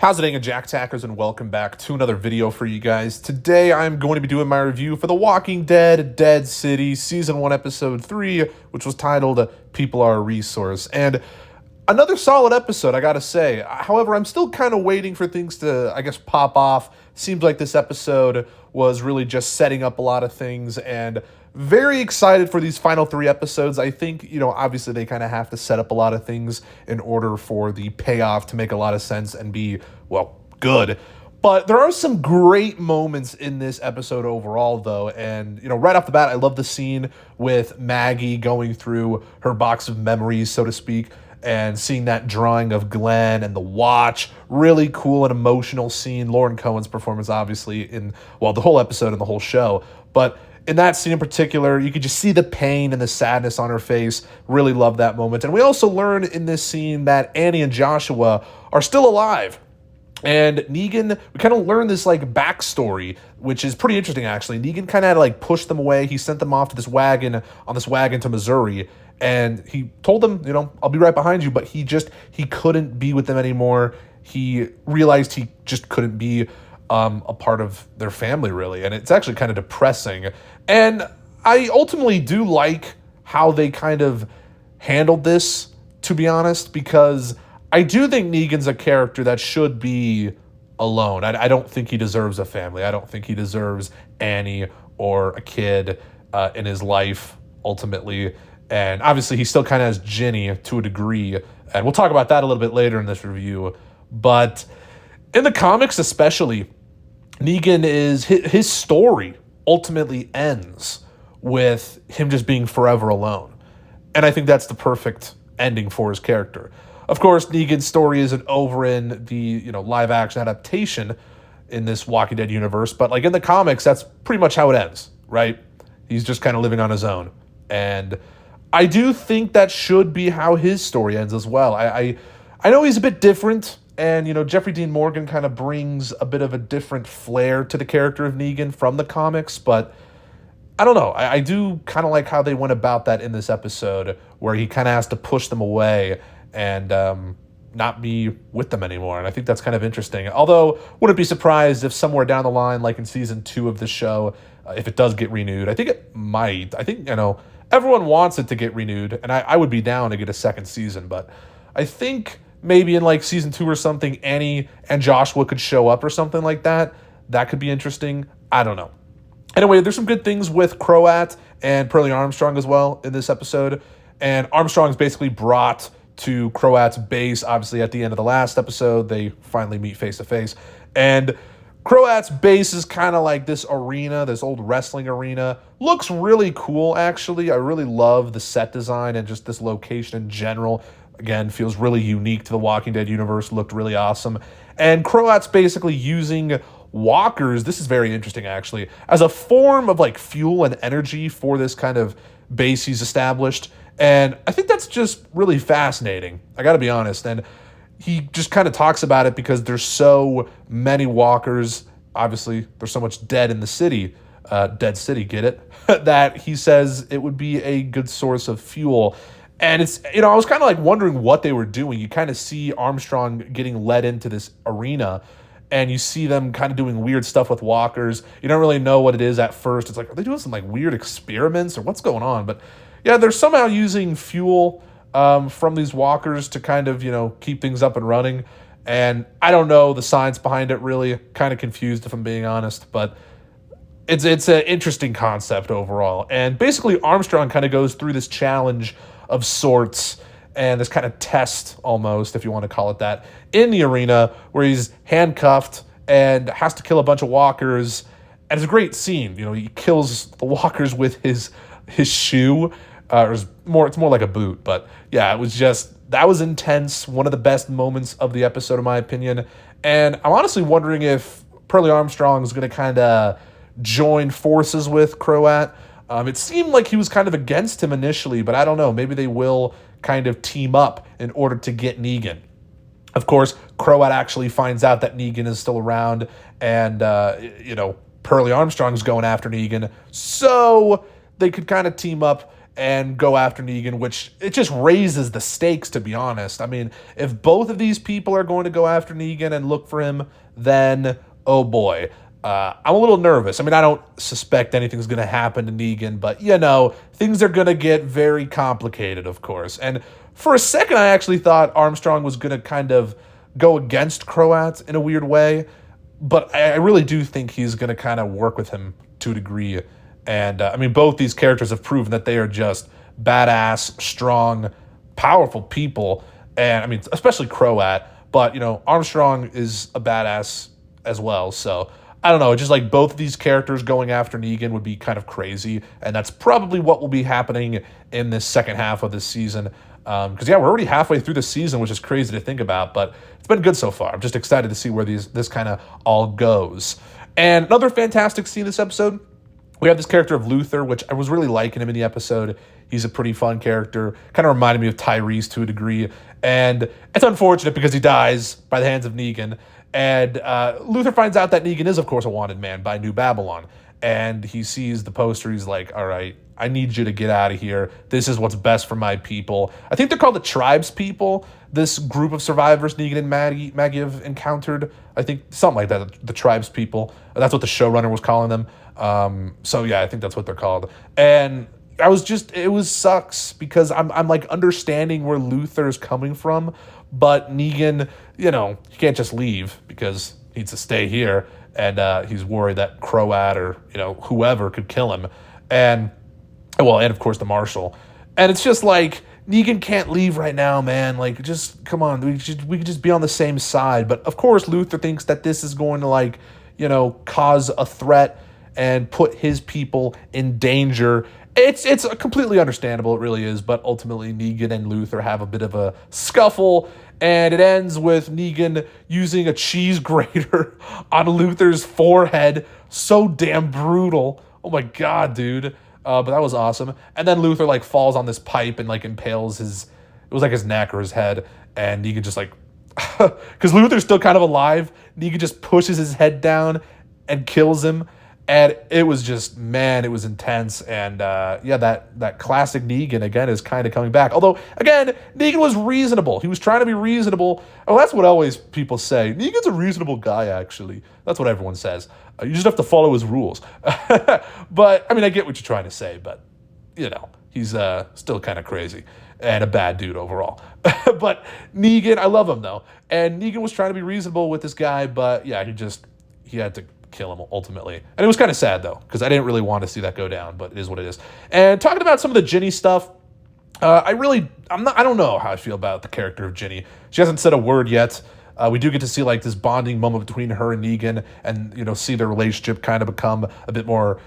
How's it going, Jack Tackers, and welcome back to another video for you guys. Today I'm going to be doing my review for The Walking Dead: Dead City Season 1 Episode 3, which was titled People Are a Resource. And another solid episode, I gotta say. However, I'm still kind of waiting for things to, pop off. Seems like this episode was really just setting up a lot of things, and very excited for these final 3 episodes. I think, obviously they kind of have to set up a lot of things in order for the payoff to make a lot of sense and be, well, good. But there are some great moments in this episode overall, though. And, right off the bat, I love the scene with Maggie going through her box of memories, so to speak, and seeing that drawing of Glenn and the watch. Really cool and emotional scene. Lauren Cohen's performance, obviously, in, well, the whole episode and the whole show. But in that scene in particular, you could just see the pain and the sadness on her face. Really love that moment. And we also learn in this scene that Annie and Joshua are still alive. And Negan, we kind of learn this backstory, which is pretty interesting actually. Negan kind of had to push them away. He sent them off to this wagon to Missouri, and he told them, I'll be right behind you. But he couldn't be with them anymore. He realized he just couldn't be a part of their family, really. And it's actually kind of depressing. And I ultimately do like how they kind of handled this, to be honest, because I do think Negan's a character that should be alone. I don't think he deserves a family. I don't think he deserves Annie or a kid in his life, ultimately. And obviously, he still kind of has Ginny to a degree. And we'll talk about that a little bit later in this review. But in the comics especially, Negan his story ultimately ends with him just being forever alone. And I think that's the perfect ending for his character. Of course, Negan's story isn't over in the, live action adaptation in this Walking Dead universe, but in the comics, that's pretty much how it ends, right? He's just kind of living on his own. And I do think that should be how his story ends as well. I know he's a bit different, and, Jeffrey Dean Morgan kind of brings a bit of a different flair to the character of Negan from the comics, but I don't know. I do kind of like how they went about that in this episode, where he kind of has to push them away and not be with them anymore. And I think that's kind of interesting. Although, wouldn't be surprised if somewhere down the line, like in season 2 of the show, if it does get renewed. I think it might. I think, everyone wants it to get renewed, and I would be down to get a second season. But I think maybe in season 2 or something, Annie and Joshua could show up or something like that. That could be interesting. I don't know. Anyway, there's some good things with Croat and Pearlie Armstrong as well in this episode. And Armstrong's basically brought to Croat's base. Obviously, at the end of the last episode, they finally meet face to face. And Croat's base is kind of like this arena, this old wrestling arena. Looks really cool, actually. I really love the set design and just this location in general. Again, feels really unique to the Walking Dead universe. Looked really awesome. And Croat's basically using walkers, this is very interesting actually, as a form of fuel and energy for this kind of base he's established. And I think that's just really fascinating. I gotta be honest. And he just kind of talks about it because there's so many walkers. Obviously, there's so much dead in the city. Dead City, get it? That he says it would be a good source of fuel. And it's, I was kind of wondering what they were doing. You kind of see Armstrong getting led into this arena, and you see them kind of doing weird stuff with walkers. You don't really know what it is at first. It's are they doing some weird experiments or what's going on? But yeah, they're somehow using fuel from these walkers to kind of, keep things up and running. And I don't know the science behind it, really. Kind of confused, if I'm being honest. But it's an interesting concept overall. And basically, Armstrong kind of goes through this challenge of sorts, and this kind of test, almost, if you want to call it that, in the arena, where he's handcuffed and has to kill a bunch of walkers. And it's a great scene. He kills the walkers with his shoe. It's more like a boot, but yeah, that was intense. One of the best moments of the episode, in my opinion. And I'm honestly wondering if Pearlie Armstrong is going to kind of join forces with Croat. It seemed like he was kind of against him initially, but I don't know. Maybe they will kind of team up in order to get Negan. Of course, Croat actually finds out that Negan is still around, and, Pearlie Armstrong's going after Negan. So they could kind of team up and go after Negan, which it just raises the stakes, to be honest. I mean, if both of these people are going to go after Negan and look for him, then, oh boy. I'm a little nervous. I mean, I don't suspect anything's going to happen to Negan, but, things are going to get very complicated, of course. And for a second, I actually thought Armstrong was going to kind of go against Croat in a weird way, but I really do think he's going to kind of work with him to a degree. And, I mean, both these characters have proven that they are just badass, strong, powerful people. And, I mean, especially Croat, but, Armstrong is a badass as well, so I don't know, just like both of these characters going after Negan would be kind of crazy, and that's probably what will be happening in this second half of this season. Because, we're already halfway through the season, which is crazy to think about, but it's been good so far. I'm just excited to see where this kind of all goes. And another fantastic scene this episode, we have this character of Luther, which I was really liking him in the episode. He's a pretty fun character, kind of reminded me of Tyrese to a degree, and it's unfortunate because he dies by the hands of Negan. And Luther finds out that Negan is, of course, a wanted man by New Babylon. And he sees the poster. He's like, all right, I need you to get out of here. This is what's best for my people. I think they're called the Tribes People, this group of survivors Negan and Maggie have encountered. I think something like that, the Tribes People. That's what the showrunner was calling them. I think that's what they're called. And it sucks because I'm like understanding where Luther is coming from, but Negan, he can't just leave because he needs to stay here, and he's worried that Croat or whoever could kill him, and of course the Marshal, and it's just like Negan can't leave right now, man. Like, just come on, we could just be on the same side. But of course Luther thinks that this is going to cause a threat and put his people in danger. It's completely understandable, it really is, but ultimately Negan and Luther have a bit of a scuffle, and it ends with Negan using a cheese grater on Luther's forehead. So damn brutal. Oh my god, dude. But that was awesome. And then Luther falls on this pipe and impales his neck or his head, and Negan just because Luther's still kind of alive, Negan just pushes his head down and kills him. And it was just, man, it was intense. And that classic Negan, again, is kind of coming back. Although, again, Negan was reasonable. He was trying to be reasonable. Oh, that's what always people say. Negan's a reasonable guy, actually. That's what everyone says. You just have to follow his rules. But, I mean, I get what you're trying to say, but, he's still kind of crazy and a bad dude overall. But Negan, I love him, though. And Negan was trying to be reasonable with this guy, but, yeah, he had to kill him ultimately. And it was kind of sad though, because I didn't really want to see that go down, but it is what it is. And talking about some of the Ginny stuff, I don't know how I feel about the character of Ginny. She hasn't said a word yet. We do get to see this bonding moment between her and Negan, and see their relationship kind of become a bit more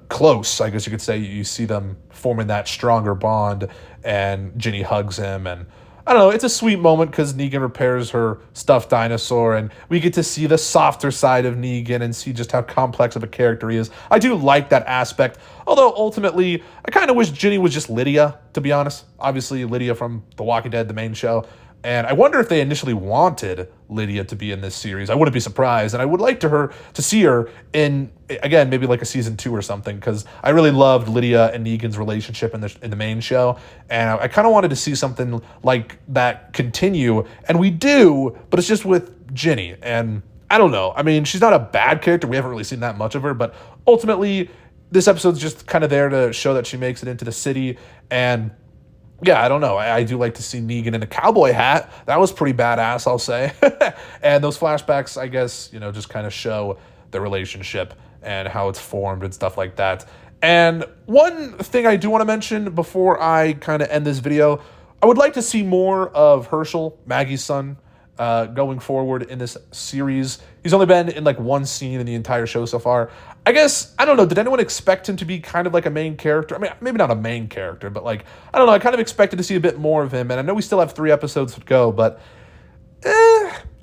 close, I guess you could say. You see them forming that stronger bond, and Ginny hugs him, and I don't know, it's a sweet moment because Negan repairs her stuffed dinosaur, and we get to see the softer side of Negan and see just how complex of a character he is. I do like that aspect, although ultimately, I kind of wish Ginny was just Lydia, to be honest. Obviously, Lydia from The Walking Dead, the main show. And I wonder if they initially wanted Lydia to be in this series. I wouldn't be surprised. And I would like to see her in, again, maybe a season 2 or something, because I really loved Lydia and Negan's relationship in the main show. And I kind of wanted to see something like that continue. And we do, but it's just with Ginny. And I don't know. I mean, she's not a bad character. We haven't really seen that much of her. But ultimately, this episode's just kind of there to show that she makes it into the city. And yeah, I don't know. I do like to see Negan in a cowboy hat. That was pretty badass, I'll say. And those flashbacks, I guess, just kind of show the relationship and how it's formed and stuff like that. And one thing I do want to mention before I kind of end this video, I would like to see more of Herschel, Maggie's son, going forward in this series. He's only been in one scene in the entire show so far. I guess, I don't know, did anyone expect him to be kind of a main character? I mean, maybe not a main character, but I don't know, I kind of expected to see a bit more of him, and I know we still have 3 episodes to go, but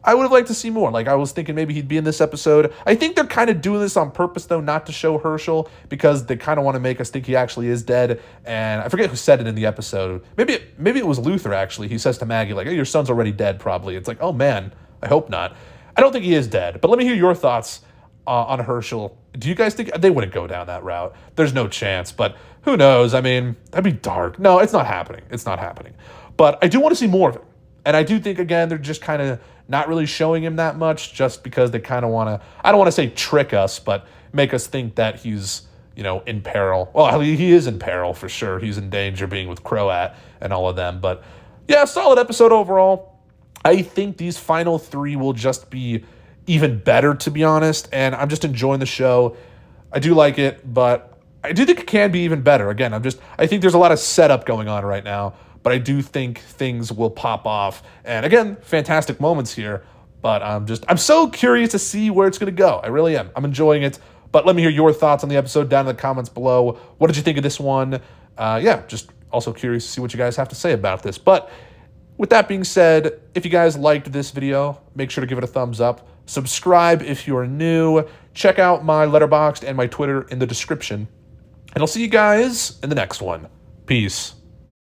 I would have liked to see more. I was thinking maybe he'd be in this episode. I think they're kind of doing this on purpose, though, not to show Herschel, because they kind of want to make us think he actually is dead, and I forget who said it in the episode. Maybe it was Luther, actually. He says to Maggie, hey, your son's already dead, probably. It's oh, man, I hope not. I don't think he is dead, but let me hear your thoughts on Herschel. Do you guys think they wouldn't go down that route? There's no chance, but who knows? I mean, that'd be dark. No, it's not happening. It's not happening. But I do want to see more of him. And I do think, again, they're just kind of not really showing him that much just because they kind of want to, I don't want to say trick us, but make us think that he's, in peril. Well, he is in peril for sure. He's in danger being with Croat and all of them. But yeah, solid episode overall. I think these final 3 will just be even better, to be honest, and I'm just enjoying the show. I do like it, but I do think it can be even better. Again, I think there's a lot of setup going on right now, but I do think things will pop off. And again, fantastic moments here, but I'm so curious to see where it's going to go. I really am. I'm enjoying it, but let me hear your thoughts on the episode down in the comments below. What did you think of this one? Just also curious to see what you guys have to say about this. But with that being said, if you guys liked this video, make sure to give it a thumbs up. Subscribe if you're new. Check out my Letterboxd and my Twitter in the description. And I'll see you guys in the next one. Peace.